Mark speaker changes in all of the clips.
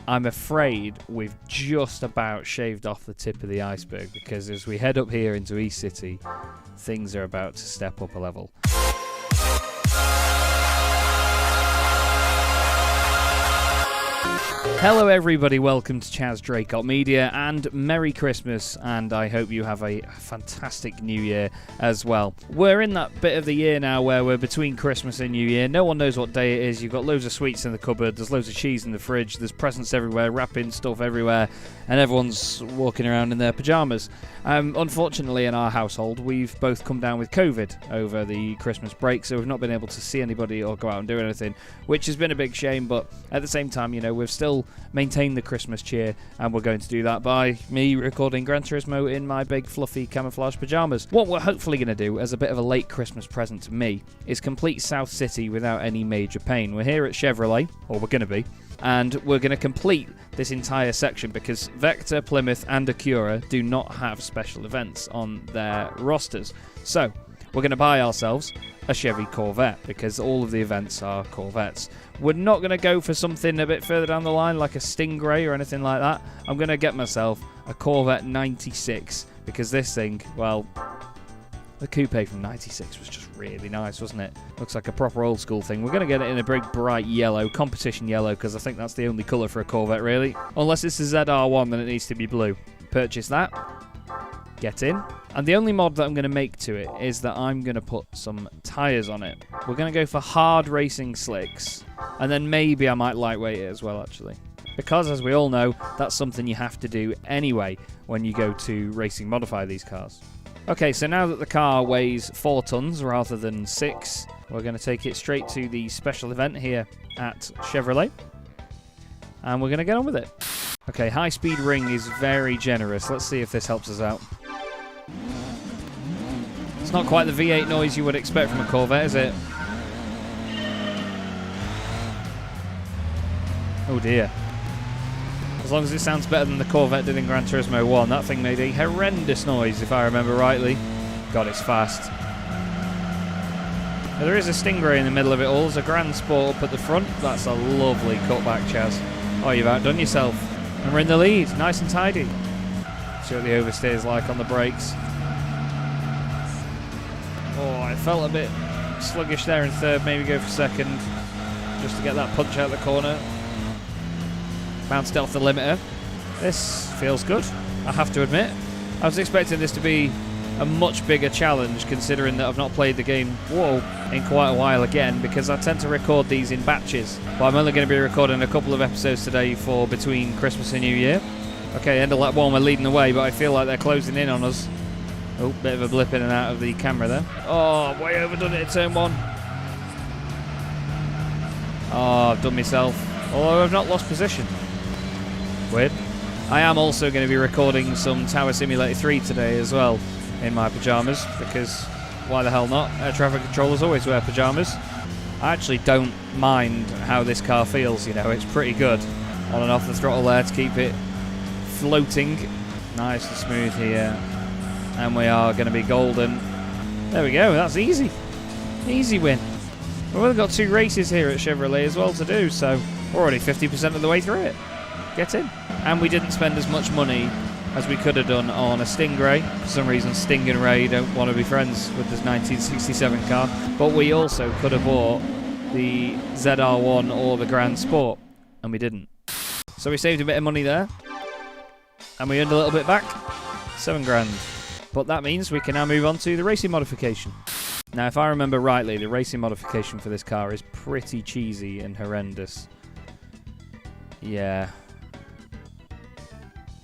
Speaker 1: I'm afraid we've just about shaved off the tip of the iceberg, because as we head up here into East City, things are about to step up a level. Hello everybody, welcome to Chaz Draycott Media, and Merry Christmas, and I hope you have a fantastic New Year as well. We're in that bit of the year now where we're between Christmas and New Year. No one knows what day it is. You've got loads of sweets in the cupboard, there's loads of cheese in the fridge, there's presents everywhere, wrapping stuff everywhere, and everyone's walking around in their pyjamas. Unfortunately in our household, we've both come down with COVID over the Christmas break, so we've not been able to see anybody or go out and do anything, which has been a big shame, but at the same time, you know, we've still maintain the Christmas cheer, and we're going to do that by me recording Gran Turismo in my big fluffy camouflage pyjamas. What we're hopefully going to do as a bit of a late Christmas present to me is complete South City without any major pain. We're here at Chevrolet, or we're going to be, and we're going to complete this entire section because Vector, Plymouth and Acura do not have special events on their rosters. So we're going to buy ourselves a Chevy Corvette because all of the events are Corvettes. We're not going to go for something a bit further down the line like a Stingray or anything like that. I'm going to get myself a Corvette 96 because this thing, well, the coupe from 96 was just really nice, wasn't it? Looks like a proper old school thing. We're going to get it in a big bright yellow, competition yellow, because I think that's the only colour for a Corvette really. Unless it's a ZR1, then it needs to be blue. Purchase that. Get in. And the only mod that I'm going to make to it is that I'm going to put some tyres on it. We're going to go for hard racing slicks, and then maybe I might lightweight it as well, actually. Because, as we all know, that's something you have to do anyway when you go to racing modify these cars. Okay, so now that the car weighs 4 tons rather than 6, we're going to take it straight to the special event here at Chevrolet, and we're going to get on with it. Okay, high-speed ring is very generous. Let's see if this helps us out. It's not quite the V8 noise you would expect from a Corvette, is it? Oh dear. As long as it sounds better than the Corvette did in Gran Turismo 1, that thing made a horrendous noise, if I remember rightly. God, it's fast. Now, there is a Stingray in the middle of it all. There's a Grand Sport up at the front. That's a lovely cutback, Chaz. Oh, you've outdone yourself. And we're in the lead, nice and tidy. See what the oversteer is like on the brakes. Oh, I felt a bit sluggish there in third, maybe go for second, just to get that punch out the corner. Bounced off the limiter. This feels good, I have to admit. I was expecting this to be a much bigger challenge, considering that I've not played the game in quite a while again, because I tend to record these in batches. But I'm only going to be recording a couple of episodes today for between Christmas and New Year. Okay, end of lap 1, we're leading the way, but I feel like they're closing in on us. Oh, bit of a blip in and out of the camera there. Oh, way overdone it at turn 1. Oh, I've done myself. Although I've not lost position. Weird. I am also going to be recording some Tower Simulator 3 today as well in my pyjamas, because why the hell not? Air traffic controllers always wear pyjamas. I actually don't mind how this car feels, you know, it's pretty good. On and off the throttle there to keep it floating. Nice and smooth here. And we are going to be golden. There we go, that's easy. Easy win. We've only got 2 races here at Chevrolet as well to do, so we're already 50% of the way through it. Get in. And we didn't spend as much money as we could have done on a Stingray. For some reason, Sting and Ray don't want to be friends with this 1967 car. But we also could have bought the ZR1 or the Grand Sport, and we didn't. So we saved a bit of money there. And we earned a little bit back. 7 grand. But that means we can now move on to the racing modification. Now, if I remember rightly, the racing modification for this car is pretty cheesy and horrendous. Yeah.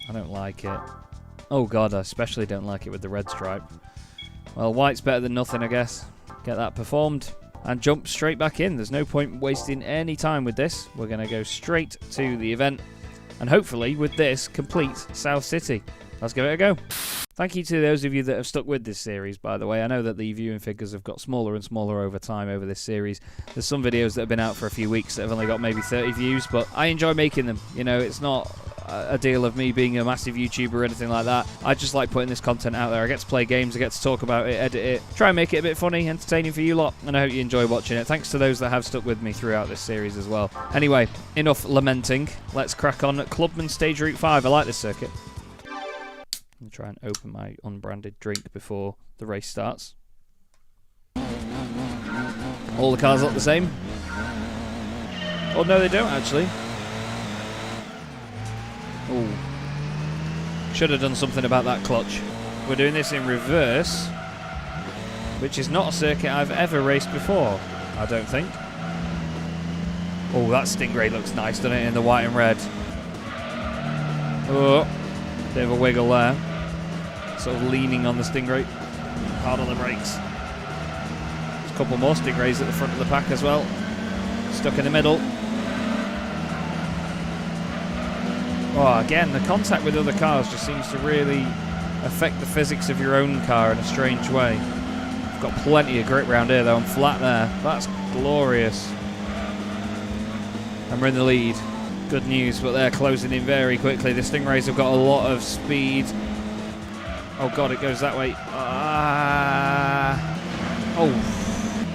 Speaker 1: I don't like it. Oh god, I especially don't like it with the red stripe. Well, white's better than nothing, I guess. Get that performed and jump straight back in. There's no point wasting any time with this. We're going to go straight to the event. And hopefully, with this, complete South City. Let's give it a go. Thank you to those of you that have stuck with this series, by the way. I know that the viewing figures have got smaller and smaller over time over this series. There's some videos that have been out for a few weeks that have only got maybe 30 views, but I enjoy making them. You know, it's not a deal of me being a massive YouTuber or anything like that. I just like putting this content out there. I get to play games, I get to talk about it, edit it, try and make it a bit funny, entertaining for you lot, and I hope you enjoy watching it. Thanks to those that have stuck with me throughout this series as well. Anyway, enough lamenting. Let's crack on at Clubman Stage Route 5. I like this circuit. I'm going to try and open my unbranded drink before the race starts. All the cars look the same. Oh, no, they don't, actually. Oh. Should have done something about that clutch. We're doing this in reverse, which is not a circuit I've ever raced before, I don't think. Oh, that Stingray looks nice, doesn't it, in the white and red. Oh, bit of a wiggle there. Sort of leaning on the Stingray. Hard on the brakes. There's a couple more Stingrays at the front of the pack as well. Stuck in the middle. Oh, again, the contact with other cars just seems to really affect the physics of your own car in a strange way. I've got plenty of grip round here, though. I'm flat there. That's glorious. And we're in the lead. Good news, but they're closing in very quickly. The Stingrays have got a lot of speed. Oh, God, it goes that way. Oh,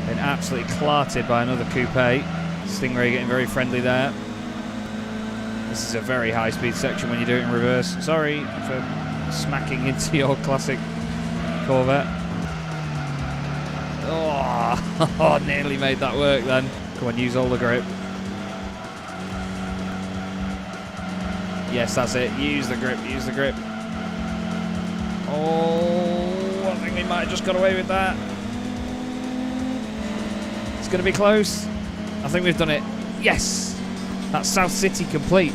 Speaker 1: been absolutely clarted by another coupe. Stingray getting very friendly there. This is a very high-speed section when you do it in reverse. Sorry for smacking into your classic Corvette. Oh, nearly made that work then. Come on, use all the grip. Yes, that's it. Use the grip, use the grip. Oh, I think we might have just got away with that. It's going to be close. I think we've done it. Yes! That's South City complete.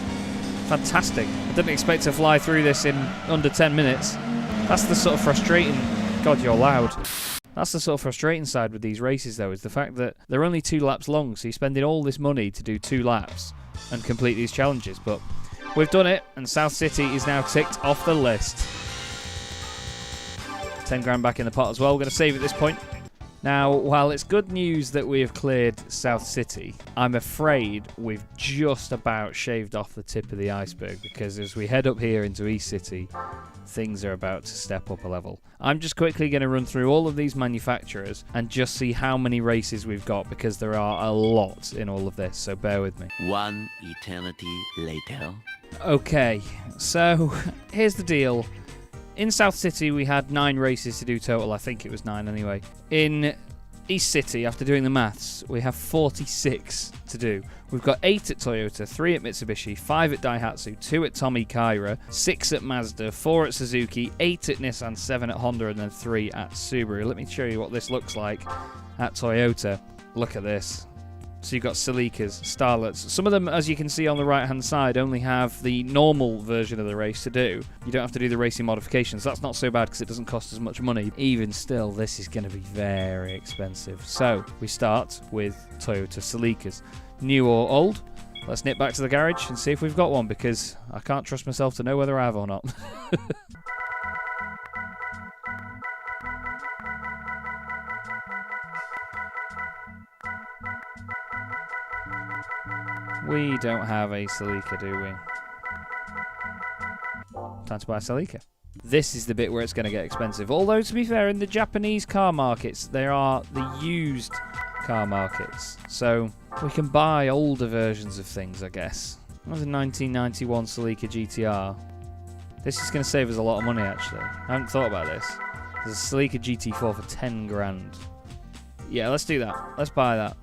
Speaker 1: Fantastic. I didn't expect to fly through this in under 10 minutes. That's the sort of frustrating... God, you're loud. That's the sort of frustrating side with these races, though, is the fact that they're only 2 laps long, so you're spending all this money to do 2 laps and complete these challenges. But we've done it, and South City is now ticked off the list. 10 grand back in the pot as well. We're going to save at this point. Now, while it's good news that we have cleared South City, I'm afraid we've just about shaved off the tip of the iceberg, because as we head up here into East City, things are about to step up a level. I'm just quickly going to run through all of these manufacturers and just see how many races we've got, because there are a lot in all of this, so bear with me.
Speaker 2: One eternity later.
Speaker 1: Okay, so here's the deal. In South City, we had 9 races to do total. I think it was 9 anyway. In East City, after doing the maths, we have 46 to do. We've got 8 at Toyota, 3 at Mitsubishi, 5 at Daihatsu, 2 at Tommy Kaira, 6 at Mazda, 4 at Suzuki, 8 at Nissan, 7 at Honda, and then 3 at Subaru. Let me show you what this looks like at Toyota. Look at this. So you've got Celicas, Starlets. Some of them, as you can see on the right-hand side, only have the normal version of the race to do. You don't have to do the racing modifications. That's not so bad because it doesn't cost as much money. Even still, this is going to be very expensive. So we start with Toyota Celicas. New or old? Let's nip back to the garage and see if we've got one, because I can't trust myself to know whether I have or not. We don't have a Celica, do we? Time to buy a Celica. This is the bit where it's going to get expensive. Although, to be fair, in the Japanese car markets, there are the used car markets. So we can buy older versions of things, I guess. That was a 1991 Celica GTR. This is going to save us a lot of money, actually. I haven't thought about this. There's a Celica GT4 for 10 grand. Yeah, let's do that. Let's buy that.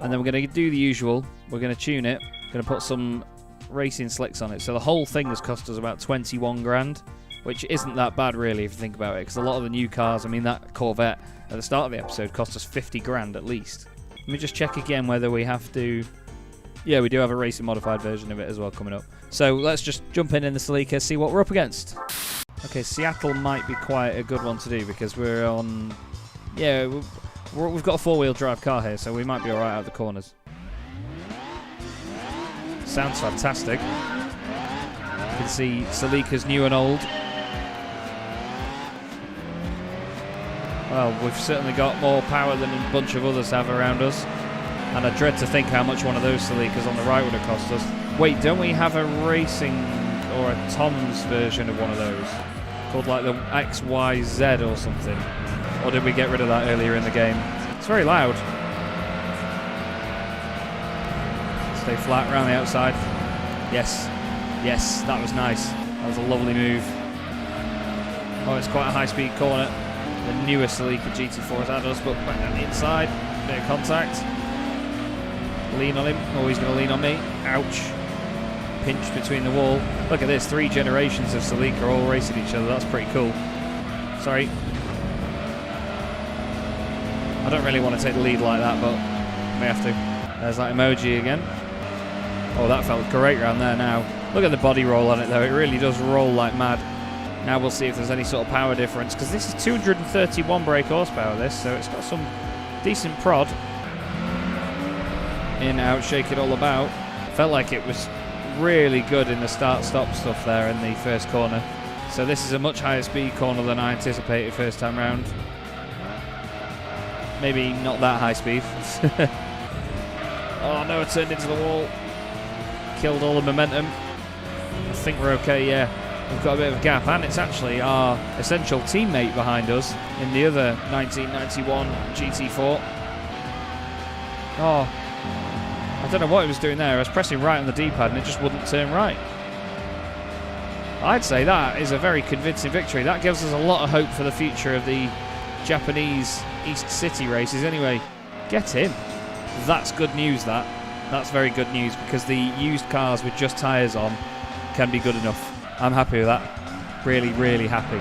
Speaker 1: And then we're going to do the usual. We're going to tune it. We're going to put some racing slicks on it. So the whole thing has cost us about 21 grand, which isn't that bad, really, if you think about it, because a lot of the new cars, I mean, that Corvette at the start of the episode cost us 50 grand at least. Let me just check again whether we have to... Yeah, we do have a racing modified version of it as well coming up. So let's just jump in the Celica, see what we're up against. Okay, Seattle might be quite a good one to do, because we're on... Yeah, we've got a four-wheel drive car here, so we might be alright out of the corners. Sounds fantastic. You can see Celica's new and old. Well, we've certainly got more power than a bunch of others have around us. And I dread to think how much one of those Celicas on the right would have cost us. Wait, don't we have a racing... or a Tom's version of one of those, called like the XYZ or something. Or did we get rid of that earlier in the game? It's very loud. Stay flat around the outside. Yes. Yes, that was nice. That was a lovely move. Oh, it's quite a high-speed corner. The newer Celica GT4 has had us, but back down the inside. Bit of contact. Lean on him. Oh, he's going to lean on me. Ouch. Pinch between the wall. Look at this. 3 generations of Celica all racing each other. That's pretty cool. Sorry. I don't really want to take the lead like that, but we have to. There's that emoji again. Oh, that felt great around there now. Look at the body roll on it, though. It really does roll like mad. Now we'll see if there's any sort of power difference, because this is 231 brake horsepower, this, so it's got some decent prod. In, out, shake it all about. Felt like it was really good in the start-stop stuff there in the first corner. So this is a much higher speed corner than I anticipated first time round. Maybe not that high speed. Oh no, it turned into the wall. Killed all the momentum. I think we're okay, yeah. We've got a bit of a gap, and it's actually our essential teammate behind us in the other 1991 GT4. Oh, I don't know what he was doing there. I was pressing right on the D-pad and it just wouldn't turn right. I'd say that is a very convincing victory. That gives us a lot of hope for the future of the Japanese East City races. Anyway, get in. That's good news, that. That's very good news, because the used cars with just tyres on can be good enough. I'm happy with that. Really, really happy.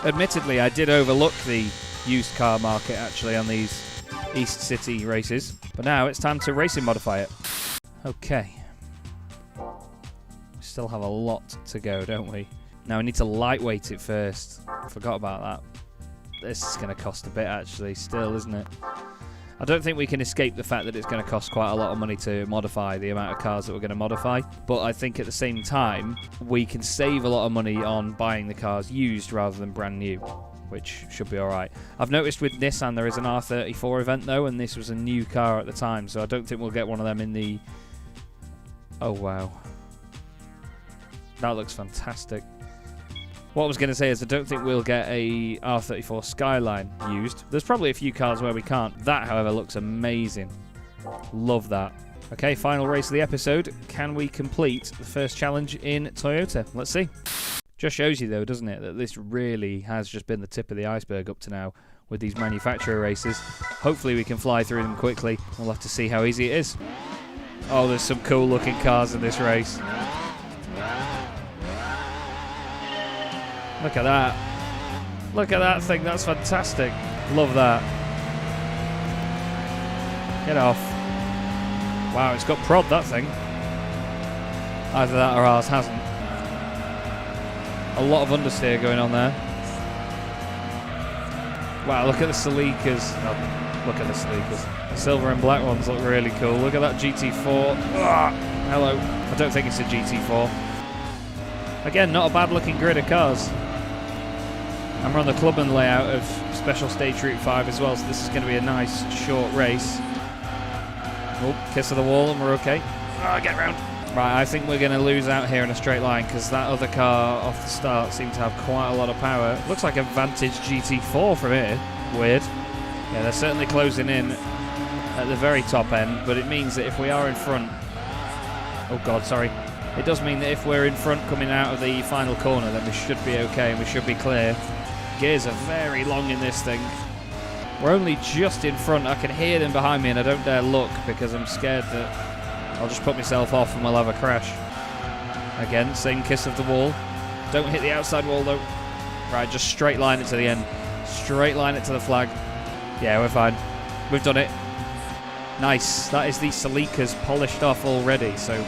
Speaker 1: Admittedly, I did overlook the used car market, actually, on these East City races. But now it's time to racing modify it. Okay. We still have a lot to go, don't we? Now we need to lightweight it first. I forgot about that. This is going to cost a bit, actually, still, isn't it? I don't think we can escape the fact that it's going to cost quite a lot of money to modify the amount of cars that we're going to modify. But I think at the same time, we can save a lot of money on buying the cars used rather than brand new, which should be alright. I've noticed with Nissan there is an R34 event though, and this was a new car at the time, so I don't think we'll get one of them in the... Oh wow. That looks fantastic. What I was going to say is I don't think we'll get a R34 Skyline used. There's probably a few cars where we can't. That, however, looks amazing. Love that. Okay, final race of the episode. Can we complete the first challenge in Toyota? Let's see. Just shows you, though, doesn't it, that this really has just been the tip of the iceberg up to now with these manufacturer races. Hopefully we can fly through them quickly. We'll have to see how easy it is. Oh, there's some cool-looking cars in this race. Look at that. Look at that thing. That's fantastic. Love that. Get off. Wow, it's got prod, that thing. Either that or ours hasn't. A lot of understeer going on there. Wow, look at the Celicas. Oh, look at the Celicas. The silver and black ones look really cool. Look at that GT4. Ah, hello. I don't think it's a GT4. Again, not a bad looking grid of cars. And we're on the Clubman layout of Special Stage Route 5 as well, so this is going to be a nice short race. Oh, kiss of the wall and we're okay. Oh, get round. Right, I think we're going to lose out here in a straight line because that other car off the start seemed to have quite a lot of power. Looks like a Vantage GT4 from here. Weird. Yeah, they're certainly closing in at the very top end, but it means that if we are in front... Oh god, sorry. It does mean that if we're in front coming out of the final corner, then we should be okay and we should be clear. Gears are very long in this thing. We're only just in front. I can hear them behind me and I don't dare look because I'm scared that I'll just put myself off and we'll have a crash. Again, same kiss of the wall. Don't hit the outside wall though. Right, just straight line it to the end. Straight line it to the flag. Yeah, we're fine. We've done it. Nice. That is the Celicas polished off already. So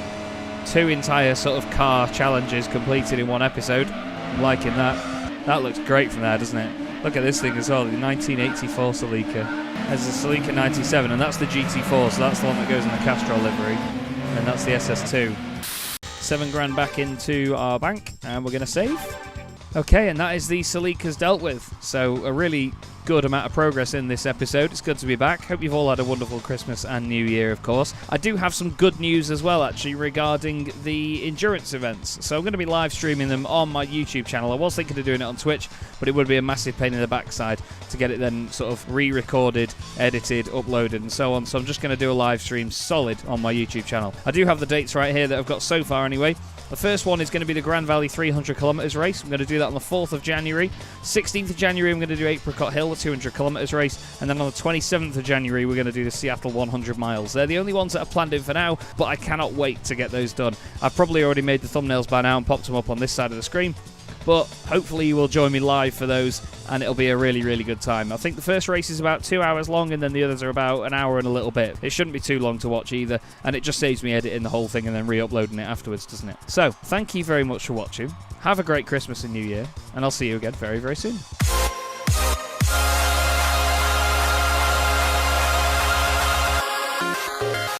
Speaker 1: 2 entire sort of car challenges completed in one episode. I'm liking that. That looks great from there, doesn't it? Look at this thing as well, the 1984 Celica. There's the Celica 97, and that's the GT4, so that's the one that goes in the Castrol livery. And that's the SS2. 7 grand back into our bank, and we're going to save. Okay, and that is the Celicas dealt with. So a really good amount of progress in this episode. It's good to be back. Hope you've all had a wonderful Christmas and New Year, of course. I do have some good news as well, actually, regarding the endurance events. So I'm going to be live streaming them on my YouTube channel. I was thinking of doing it on Twitch, but it would be a massive pain in the backside to get it then sort of re-recorded, edited, uploaded, and so on. So I'm just going to do a live stream solid on my YouTube channel. I do have the dates right here that I've got so far anyway. The first one is going to be the Grand Valley 300 kilometres race. I'm going to do that on the 4th of January. 16th of January, I'm going to do Apricot Hill, the 200 kilometres race. And then on the 27th of January, we're going to do the Seattle 100 miles. They're the only ones that I've planned in for now, but I cannot wait to get those done. I've probably already made the thumbnails by now and popped them up on this side of the screen. But hopefully you will join me live for those, and it'll be a really, really good time. I think the first race is about 2 hours long, and then the others are about an hour and a little bit. It shouldn't be too long to watch either, and it just saves me editing the whole thing and then re-uploading it afterwards, doesn't it? So, thank you very much for watching. Have a great Christmas and New Year, and I'll see you again very, very soon.